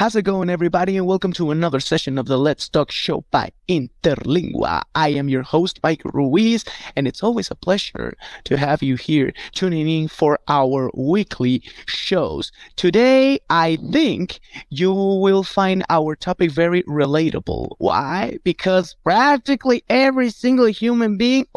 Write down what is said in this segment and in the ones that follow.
How's it going, everybody, and welcome to another session of the Let's Talk Show by Interlingua. I am your host, Mike Ruiz, and it's always a pleasure to have you here tuning in for our weekly shows. Today, I think you will find our topic very relatable. Why? Because practically every single human being,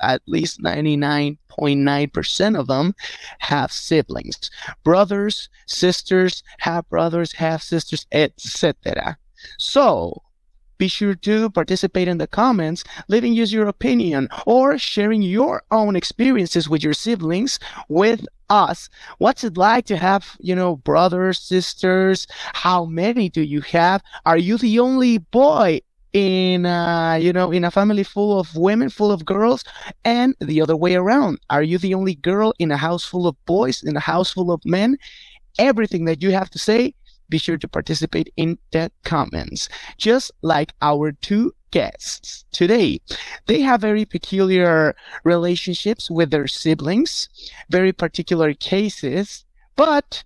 at least 99.9% of them, have siblings. Brothers, sisters, half brothers, half sisters, etc. So, be sure to participate in the comments, leaving us your opinion or sharing your own experiences with your siblings with us. What's it like to have, brothers, sisters? How many do you have? Are you the only boy in a family full of women, full of girls, and the other way around? Are you the only girl in a house full of boys, in a house full of men? Everything that you have to say, be sure to participate in the comments. Just like our two guests today. They have very peculiar relationships with their siblings, very particular cases, but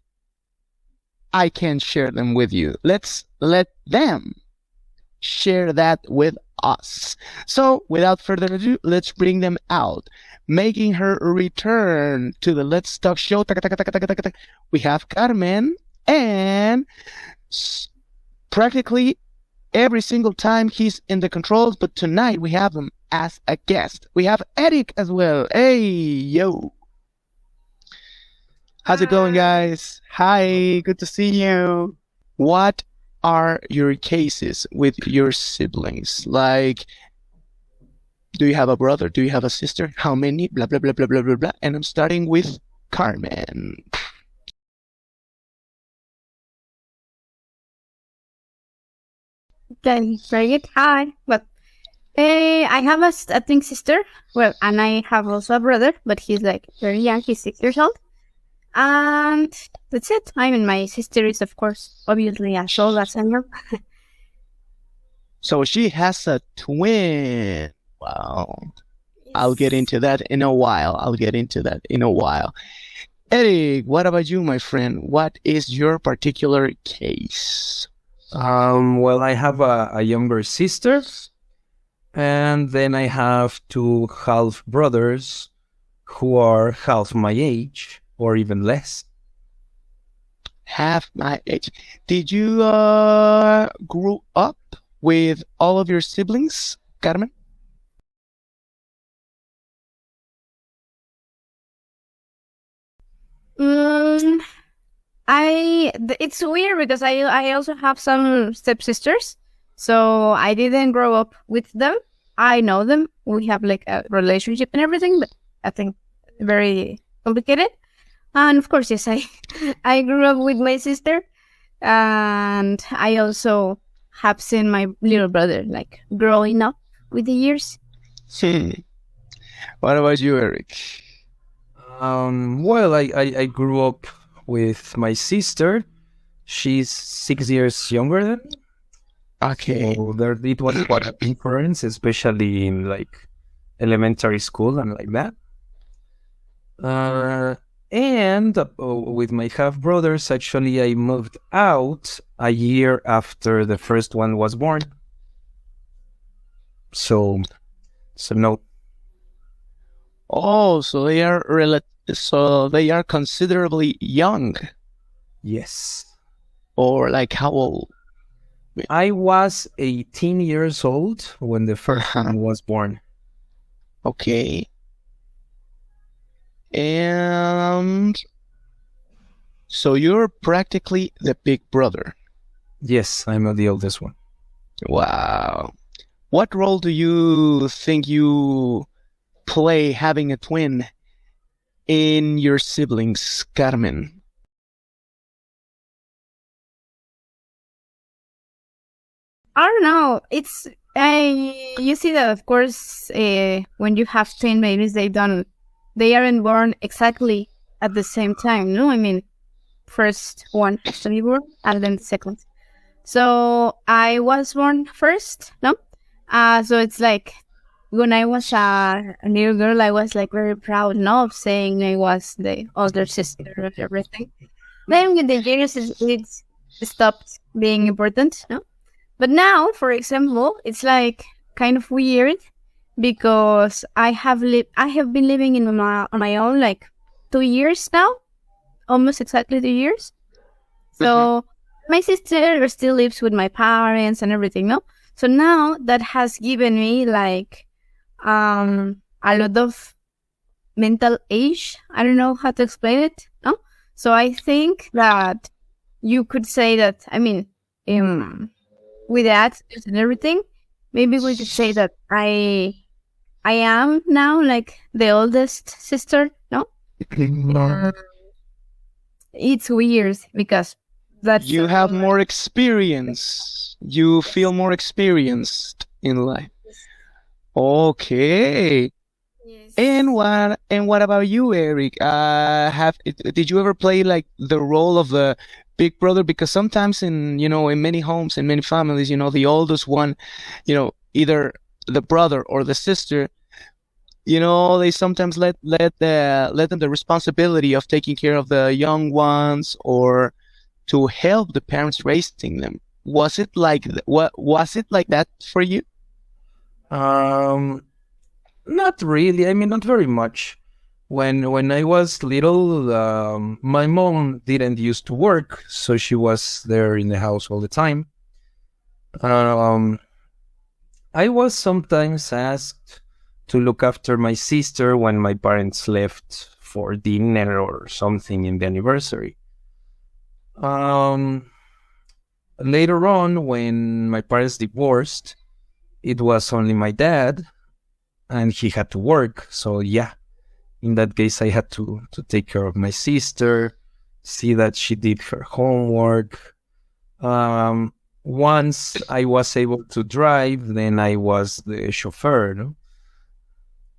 I can share them with you. Let's let them share that with us. So, without further ado, let's bring them out. Making her return to the Let's Talk Show, we have Carmen, and practically every single time he's in the controls, but tonight we have him as a guest. We have Erich as well. Hey, yo. How's it going, guys? Hi, good to see you. What are your cases with your siblings? Like, do you have a brother? Do you have a sister? How many? Blah, blah, blah, blah, blah, blah, blah. And I'm starting with Carmen. Okay, very good. Hi. Well, I have a twin sister. Well, and I have also a brother, but he's like very young. He's 6 years old. And that's it. I mean, my sister is, of course, obviously as old as I am. So she has a twin. Wow. I'll get into that in a while. Erich, what about you, my friend? What is your particular case? Well, I have a younger sister, and then I have two half brothers who are half my age, or even less. Half my age. Did you grow up with all of your siblings, Carmen? It's weird because I also have some stepsisters, so I didn't grow up with them. I know them. We have like a relationship and everything, but I think very complicated. And of course, yes, I grew up with my sister, and I also have seen my little brother like growing up with the years. What about you, Erich? Well, I grew up with my sister. She's 6 years younger than me. Okay. So it was quite a difference, especially in like elementary school and like that. And with my half brothers, actually, I moved out a year after the first one was born. So no. Oh, so they are considerably young. Yes. Or like how old? I was 18 years old when the first one was born. Okay. And so you're practically the big brother. Yes, I'm the oldest one. Wow. What role do you think you play having a twin in your siblings, Carmen? I don't know. You see that, of course, when you have twin babies, they aren't born exactly at the same time. No, I mean, first one has to be born, and then the second. So I was born first, no? So it's like when I was a little girl, I was like very proud, no, of saying I was the older sister of everything. Then with the years, stopped being important, no? But now, for example, it's like kind of weird because I have been living on my own like 2 years now, almost exactly 2 years. So my sister still lives with my parents and everything, no? So now that has given me like a lot of mental age. I don't know how to explain it, no? So I think that you could say that, I mean, with that and everything, maybe we could say that I am now like the oldest sister, no? It's weird because that's You have more experience. You feel more experienced in life. Okay. Yes. And what about you, Eric? Did you ever play like the role of the big brother? Because sometimes in many homes, in many families, the oldest one, either the brother or the sister, they sometimes let them the responsibility of taking care of the young ones or to help the parents raising them. Was it like what was it like that for you? Um, Not really. I mean, not very much. When I was little, my mom didn't used to work, so she was there in the house all the time. Um, I was sometimes asked to look after my sister when my parents left for dinner or something in the anniversary. Um, Later on, when my parents divorced, it was only my dad, and he had to work. So yeah, in that case, I had to take care of my sister, see that she did her homework. Once I was able to drive, then I was the chauffeur. No?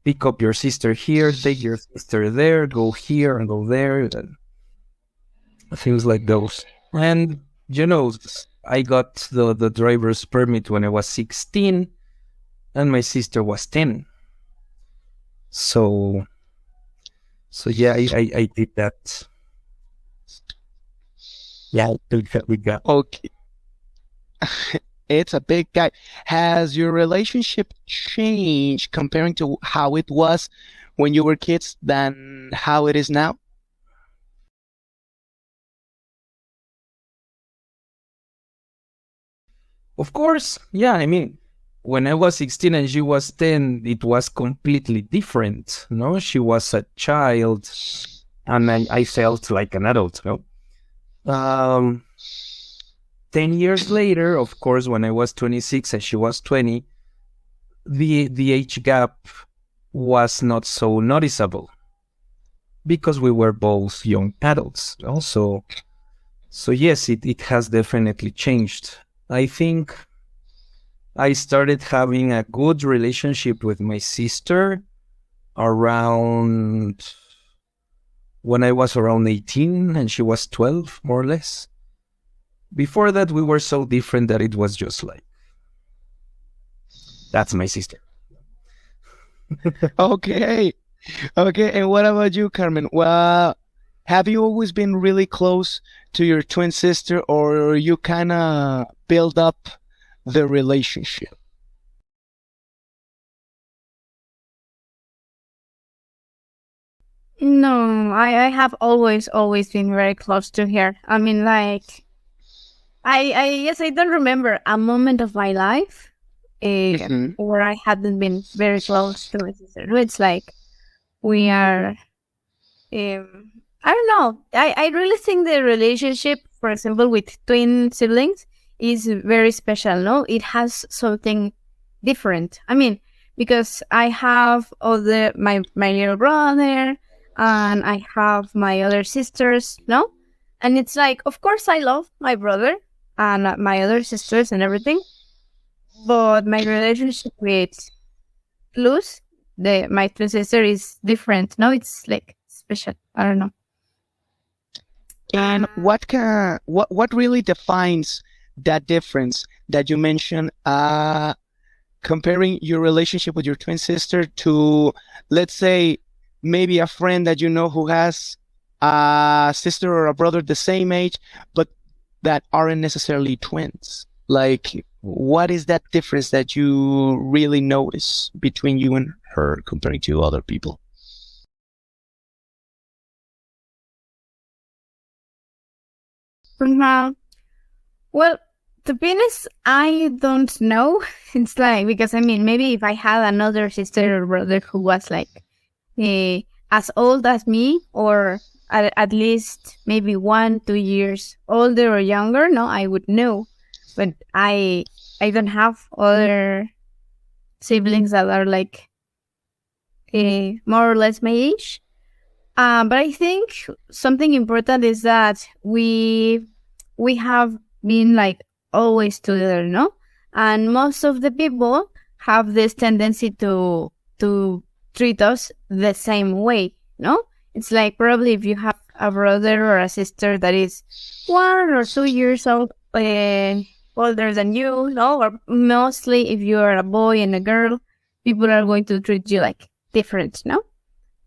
Pick up your sister here, take your sister there, go here and go there, and things like those. And I got the driver's permit when I was 16, and my sister was 10. So yeah, I did that. Yeah, we got. Okay. It's a big guy. Has your relationship changed comparing to how it was when you were kids than how it is now? Of course, yeah. I mean, when I was 16 and she was 10, it was completely different. No, she was a child, and I felt like an adult. No, 10 years later, of course, when I was 26 and she was 20, the age gap was not so noticeable because we were both young adults. Also, so yes, it has definitely changed. I think I started having a good relationship with my sister around when I was around 18 and she was 12, more or less. Before that, we were so different that it was just like, that's my sister. Okay. Okay. And what about you, Carmen? Well, have you always been really close to your twin sister, or you kind of build up the relationship? No, I have always been very close to her. I mean, like, I don't remember a moment of my life Mhm. where I hadn't been very close to my sister. It's like we are, I don't know. I really think the relationship, for example, with twin siblings is very special, no? It has something different. I mean, because I have my little brother and I have my other sisters, no? And it's like, of course, I love my brother and my other sisters and everything, but my relationship with Luz, my twin sister, is different. No, it's like special. I don't know. And what really defines that difference that you mentioned, comparing your relationship with your twin sister to, let's say, maybe a friend that you know who has a sister or a brother the same age, but that aren't necessarily twins? Like, what is that difference that you really notice between you and her compared to other people? Now, well, to be honest, I don't know. It's like, because I mean, maybe if I had another sister or brother who was like as old as me, or at least maybe 1-2 years older or younger, no, I would know. But I don't have other siblings that are like more or less my age. But I think something important is that we have been like always together, no? And most of the people have this tendency to treat us the same way, no? It's like probably if you have a brother or a sister that is 1 or 2 years old, older than you, no? Or mostly if you are a boy and a girl, people are going to treat you like different, no?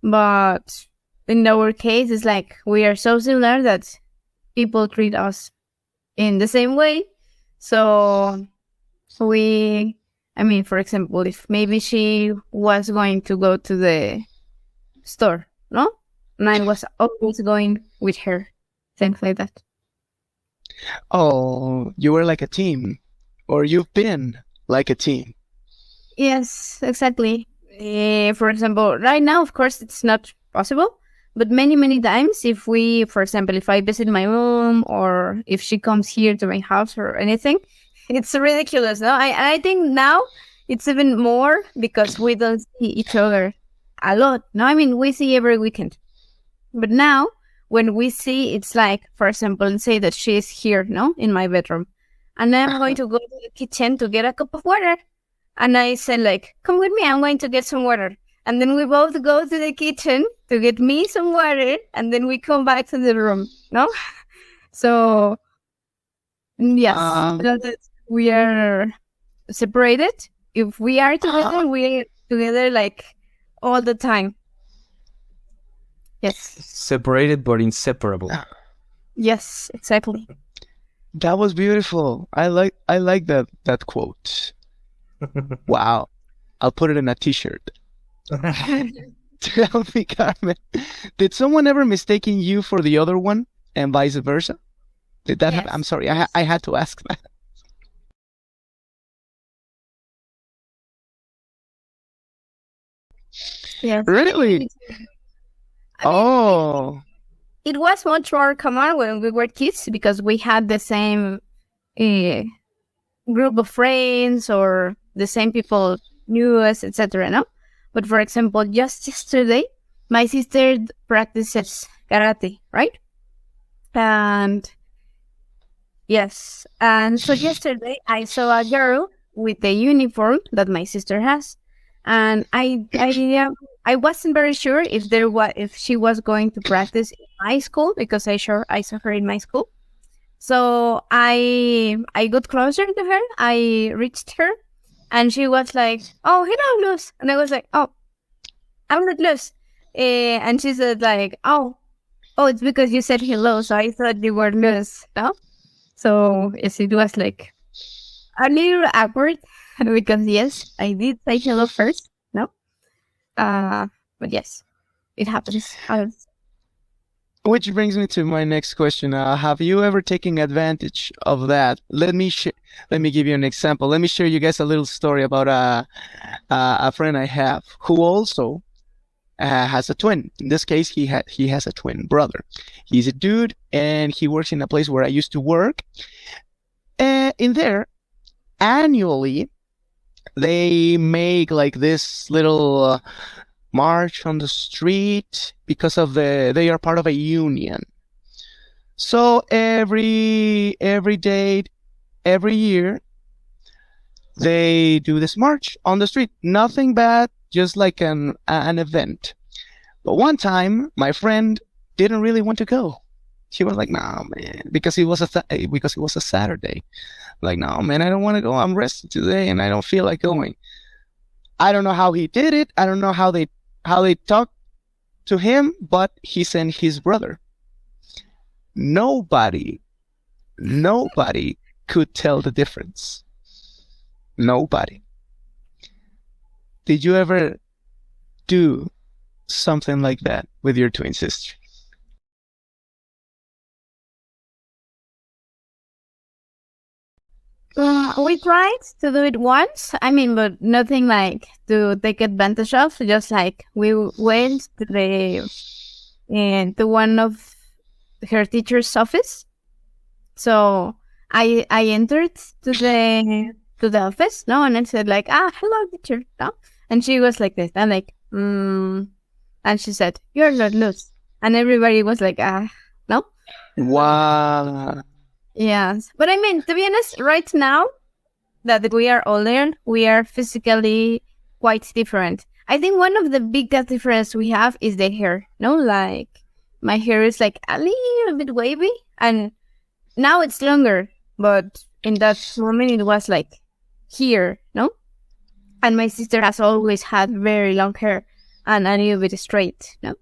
But in our case, it's like we are so similar that people treat us in the same way. So I mean, for example, if maybe she was going to go to the store, no? And I was always going with her, things like that. Oh, you were like a team, or you've been like a team. Yes, exactly. For example, right now, of course, it's not possible. But many times, if we, for example, if I visit my mom or if she comes here to my house or anything, it's ridiculous. No, I think now it's even more because we don't see each other a lot. No, I mean, we see every weekend. But now when we see, it's like, for example, let's say that she is here, no, in my bedroom, and I'm going to go to the kitchen to get a cup of water. And I said like, come with me, I'm going to get some water. And then we both go to the kitchen to get me some water, and then we come back to the room, no? So, yes, we are separated. If we are together, we are together like all the time. Yes. Separated but inseparable. Yes, exactly. That was beautiful. I like that quote. Wow. I'll put it in a t-shirt. Tell me, Carmen, did someone ever mistaken you for the other one and vice versa? Did that happen? I'm sorry, I had to ask that. Yes. Really? Oh. It was much more common when we were kids because we had the same group of friends or the same people knew us, etc. No? But for example, just yesterday, my sister practices karate, right? And yes, and so yesterday I saw a girl with the uniform that my sister has, and I wasn't very sure if she was going to practice in my school because I saw her in my school. So I got closer to her. I reached her, and she was like, "Oh, hello, Luz," and I was like, "Oh, I'm not Luz," and she said like, "Oh, it's because you said hello, so I thought you were Luz." No, so yes, it was like a little awkward because yes, I did say hello first. No, but yes, it happens. Which brings me to my next question. Have you ever taken advantage of that? Let me give you an example. Let me share you guys a little story about a friend I have who also has a twin. In this case, he has a twin brother. He's a dude, and he works in a place where I used to work. In there, annually, they make like this little march on the street because of they are part of a union. So every date, every year, they do this march on the street. Nothing bad, just like an event. But one time, my friend didn't really want to go. She was like, "No, man," because it was a Saturday. Like, "No, man, I don't want to go. I'm rested today, and I don't feel like going." I don't know how he did it. I don't know how they talked to him, but he sent his brother. Nobody nobody could tell the difference. Nobody. Did you ever do something like that with your twin sister? We tried to do it once. I mean, but nothing like to take advantage of. Just like we went to to one of her teacher's office. So I entered to the office, no, and I said like, hello, teacher, no, and she was like this, and like, and she said, "You're not loose," and everybody was like, no. Wow. Yes, but I mean, to be honest, right now that we are older, we are physically quite different. I think one of the biggest difference we have is the hair. No, like my hair is like a little bit wavy, and now it's longer. But in that moment, it was like here, no. And my sister has always had very long hair and a little bit straight, no.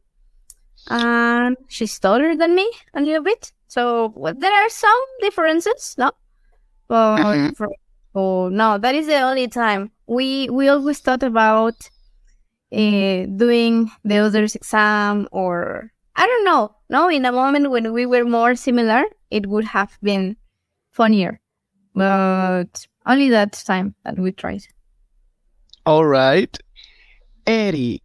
And she's taller than me a little bit. So there are some differences, no? But no, that is the only time. We always thought about doing the other's exam, or I don't know. No, in a moment when we were more similar, it would have been funnier. But only that time that we tried. All right. Eric.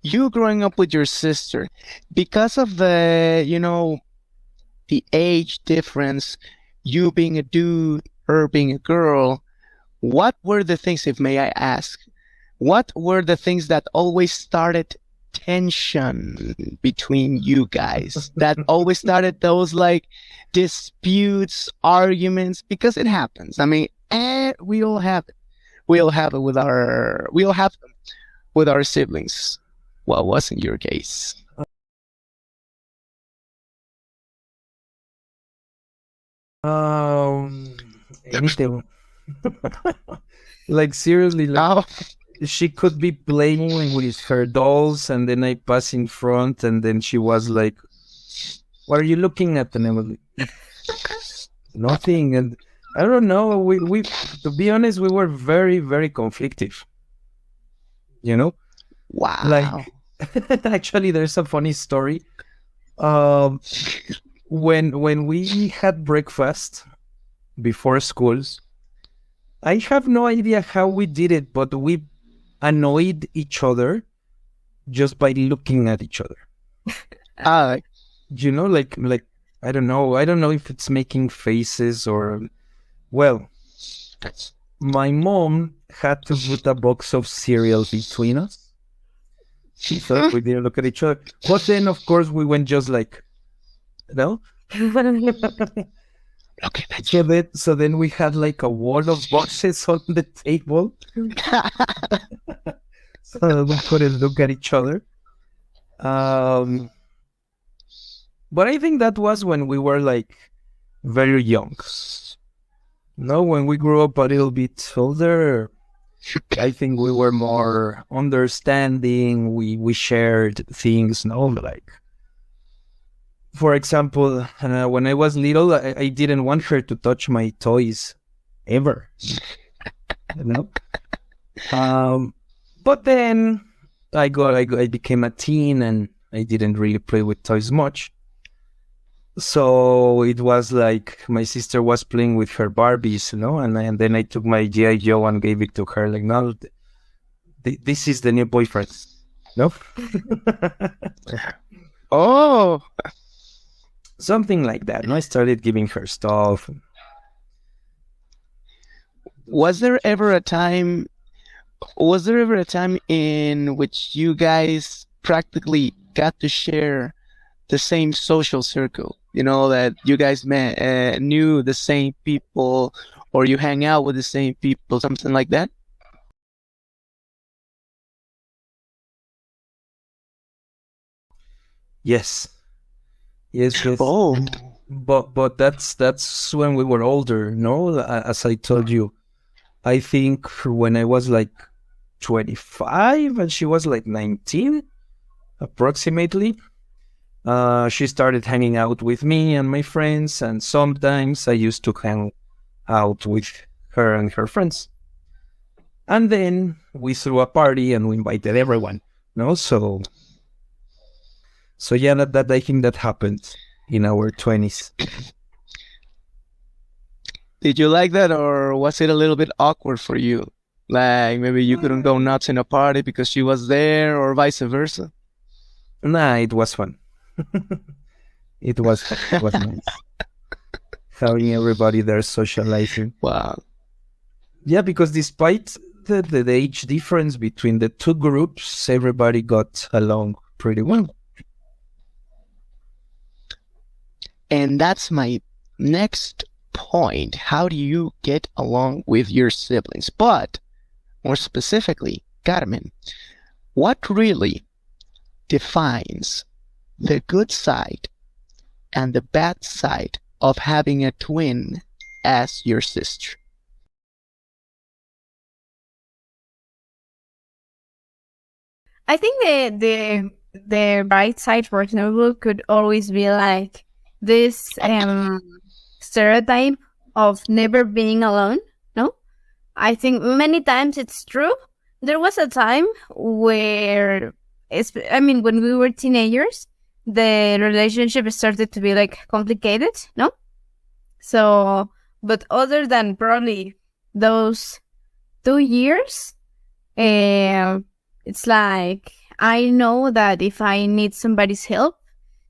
You growing up with your sister, because of the age difference, you being a dude, her being a girl, what were the things, if may I ask, what were the things that always started tension between you guys? That always started those like disputes, arguments, because it happens. I mean, we all have it. We all have them with our siblings. What wasn't your case? Anything. Like seriously, like, she could be playing with her dolls, and then I pass in front, and then she was like, "What are you looking at?" And I was like, "Nothing." And I don't know. We to be honest, we were very, very conflictive. You know, Wow. like actually, there's a funny story. When we had breakfast before schools, I have no idea how we did it, but we annoyed each other just by looking at each other. You know, like I don't know if it's making faces or, well, my mom had to put a box of cereal between us. She thought we didn't look at each other, but then of course we went just like, no. Okay, So then we had like a wall of boxes on the table, so we couldn't look at each other. But I think that was when we were like very young. No, when we grew up a little bit older, I think we were more understanding. We shared things. No, like, for example, when I was little, I didn't want her to touch my toys ever. You know? But then I became a teen, and I didn't really play with toys much. So it was like my sister was playing with her Barbies, you know, and then I took my G.I. Joe and gave it to her. Like, no, this is the new boyfriend. No? Oh, something like that. No, I started giving her stuff. was there ever a time in which you guys practically got to share the same social circle? You know, that you guys knew the same people, or you hang out with the same people, something like that? Yes. Oh, But that's when we were older, no? As I told you, I think when I was like 25 and she was like 19, approximately, She started hanging out with me and my friends, and sometimes I used to hang out with her and her friends. And then we threw a party and we invited everyone. No, so yeah, that I think that happened in our 20s. Did you like that, or was it a little bit awkward for you? Like maybe you couldn't go nuts in a party because she was there, or vice versa? Nah, it was fun. It was nice. Having everybody there socializing. Wow. Yeah, because despite the age difference between the two groups, everybody got along pretty well. And that's my next point. How do you get along with your siblings? But more specifically, Carmen, what really defines the good side and the bad side of having a twin as your sister? I think the bright side, for example, could always be like this stereotype of never being alone. No, I think many times it's true. There was a time where, when we were teenagers, the relationship started to be like complicated. No, so but other than probably those 2 years, it's like I know that if I need somebody's help,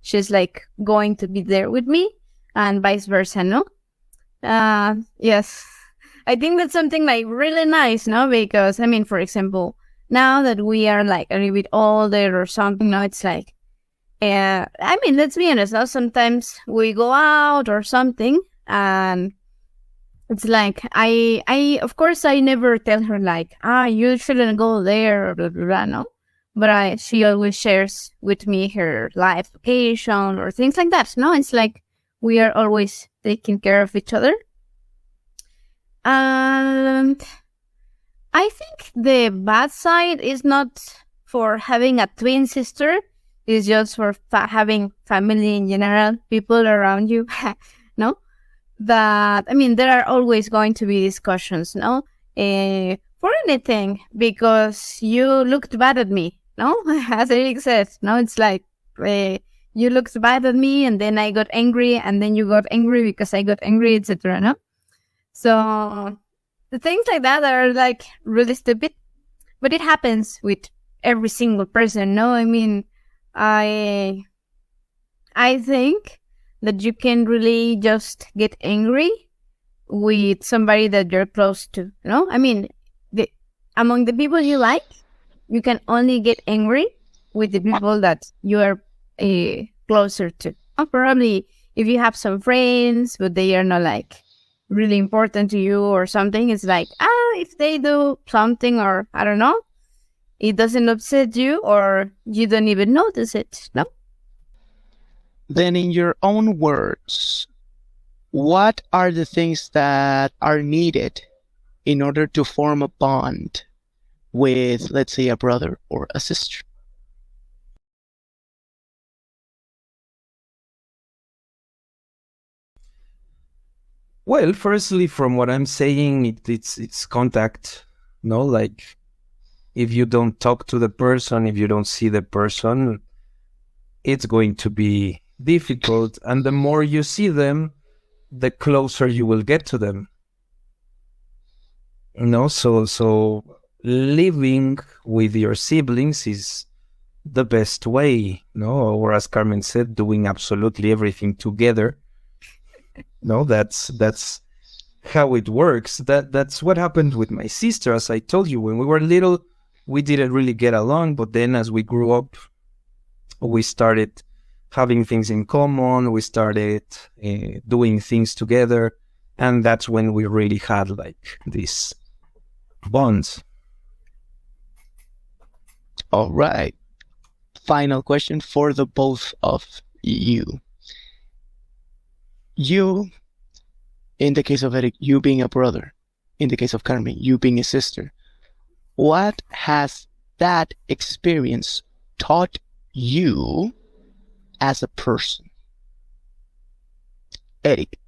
she's like going to be there with me, and vice versa, no? Yes. I think that's something like really nice, no? Because, for example, now that we are like a little bit older or something, no, it's like, let's be honest, no? Sometimes we go out or something, and it's like, of course, I never tell her like, you shouldn't go there, or blah, blah, blah, no? But she always shares with me her life location or things like that, no? It's like, we are always taking care of each other. And I think the bad side is not for having a twin sister, it's just for having family in general, people around you, no? That, there are always going to be discussions, no? For anything, because you looked bad at me, no? As Eric said, no? It's like, you looked bad at me, and then I got angry, and then you got angry because I got angry, etc., no? So, the things like that are like really stupid, but it happens with every single person, no? I think that you can really just get angry with somebody that you're close to, no? Among the people you like, you can only get angry with the people that you are closer to. Probably if you have some friends, but they are not like really important to you or something, it's like, if they do something, or I don't know, it doesn't upset you, or you don't even notice it, no? Then in your own words, what are the things that are needed in order to form a bond with, let's say, a brother or a sister? Well, firstly, from what I'm saying, it's contact, no? Like, if you don't talk to the person, if you don't see the person, it's going to be difficult. And the more you see them, the closer you will get to them. So living with your siblings is the best way, or as Carmen said, doing absolutely everything together. No, that's how it works. That's what happened with my sister. As I told you, when we were little, we didn't really get along, but then as we grew up, we started having things in common, we started doing things together, and that's when we really had like these bonds. All right. Final question for the both of you. You, in the case of Eric, you being a brother. In the case of Carmen, you being a sister. What has that experience taught you as a person? Eric.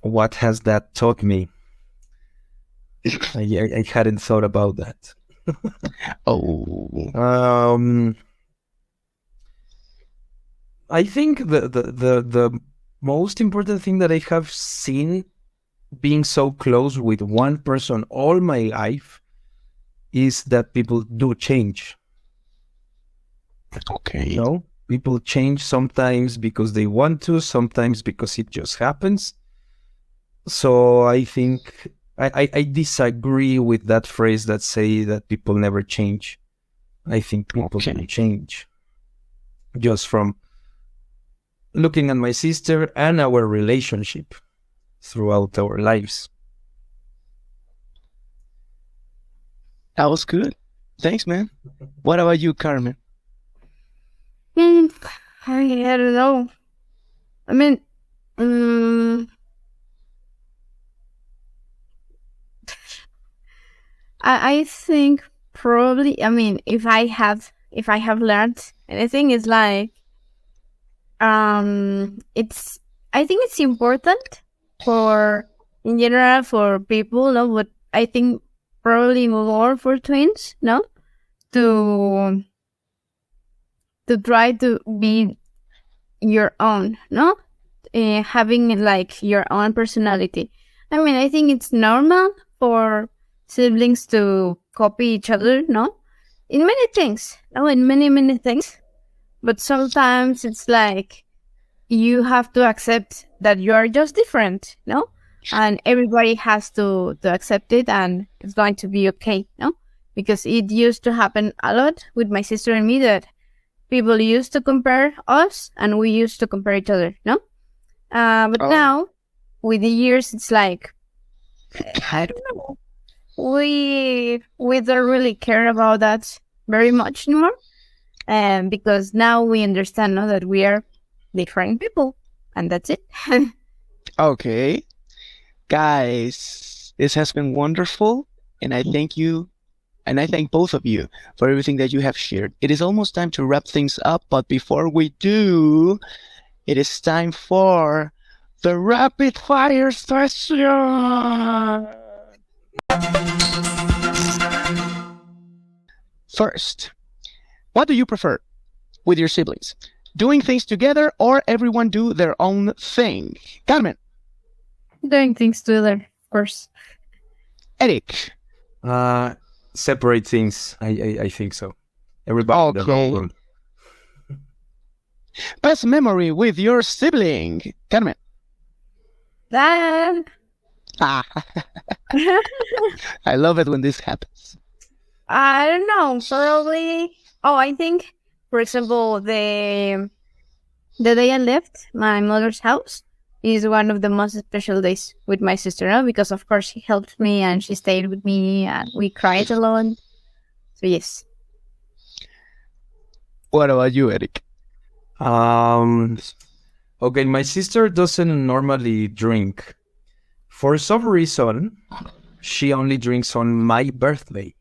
What has that taught me? I hadn't thought about that. Oh. I think the most important thing that I have seen being so close with one person all my life is that people do change. Okay. No, people change sometimes because they want to, sometimes because it just happens. So I think I disagree with that phrase that say that people never change. I think people do change. Just from looking at my sister and our relationship throughout our lives. That was good. Thanks, man. What about you, Carmen? I don't know. I mean, I think probably. I mean, if I have learned anything, it's like, it's. I think it's important in general, for people, no, but I think probably more for twins, no, to try to be your own, no, having like your own personality. I mean, I think it's normal for siblings to copy each other, no, in many things, no, in many things, but sometimes it's like you have to accept that you are just different, no, and everybody has to accept it, and it's going to be okay, no, because it used to happen a lot with my sister and me, that people used to compare us and we used to compare each other, no, but now with the years it's like, I don't know, we don't really care about that very much anymore, because now we understand, no, that we are different people, and that's it. Okay. Guys, this has been wonderful, and I thank you, and I thank both of you for everything that you have shared. It is almost time to wrap things up, but before we do, it is time for the rapid fire session. First, what do you prefer with your siblings? Doing things together, or everyone do their own thing? Carmen. Doing things together, of course. Eric. Separate things. I think so. Everybody. Okay. Best memory with your sibling, Carmen. That. I love it when this happens. I don't know. Probably. Oh, I think, for example, the day I left my mother's house is one of the most special days with my sister, no? Because of course she helped me and she stayed with me and we cried a lot. So yes. What about you, Eric? Okay, my sister doesn't normally drink. For some reason, she only drinks on my birthday.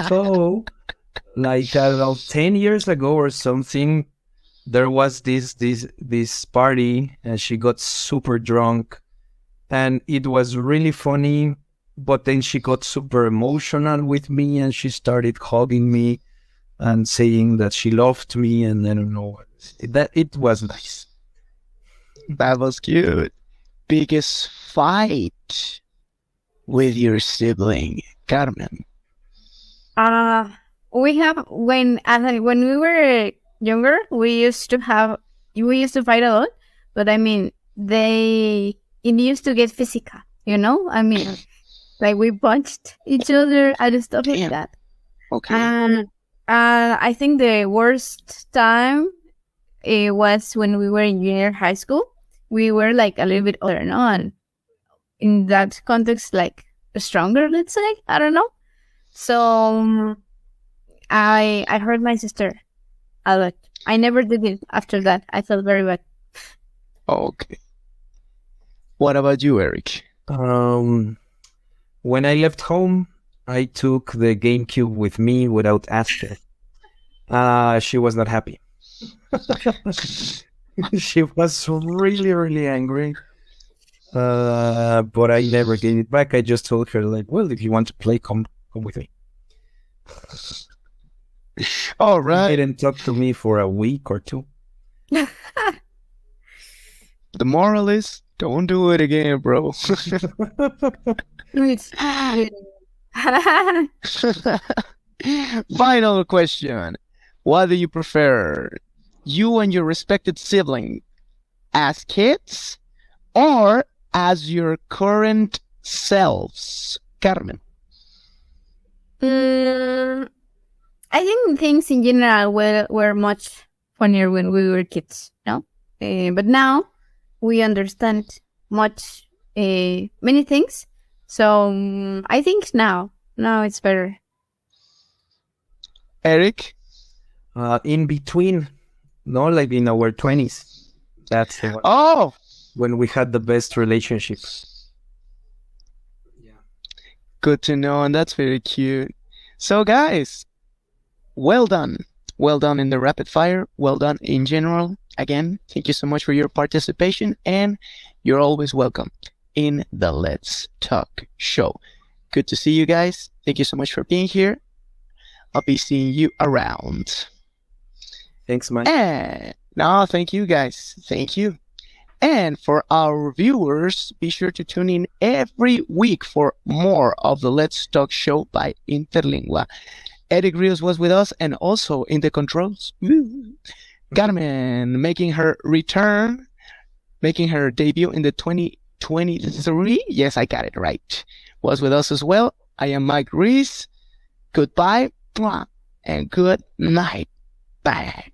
So, like about 10 years ago or something, there was this party and she got super drunk and it was really funny, but then she got super emotional with me and she started hugging me and saying that she loved me, and I don't know, that it was nice. That was cute. Biggest fight with your sibling, Carmen? We have, when we were younger, we used to fight a lot, but I mean, it used to get physical, you know? I mean, like we punched each other and stuff like that. Okay. And I think the worst time it was when we were in junior high school. We were like a little bit older, no? And in that context, like stronger, let's say. I don't know. So I hurt my sister a lot. I never did it after that. I felt very bad. Okay. What about you, Eric? When I left home, I took the GameCube with me without asking. She was not happy. She was really, really angry. But I never gave it back. I just told her, like, well, if you want to play, come with me. All She right. didn't talk to me for a week or two. The moral is, don't do it again, bro. Final question. What do you prefer? You and your respected sibling as kids or as your current selves? Carmen. I think things in general were much funnier when we were kids, no? But now we understand much, many things. So I think now it's better. Eric? In between, no, like in our 20s. That's the one. Oh, When we had the best relationships. good to know, and that's very cute. So, guys, well done. Well done in the rapid fire. Well done in general. Again, thank you so much for your participation, and you're always welcome in the Let's Talk show. Good to see you guys. Thank you so much for being here. I'll be seeing you around. Thanks, man. And no, thank you guys. Thank you. And for our viewers, be sure to tune in every week for more of the Let's Talk show by Interlingua. Eric Rios was with us, and also in the controls, Carmen making her return, making her debut in the 2023. Yes, I got it right. Was with us as well. I am Mike Reese. Goodbye and good night. Bye.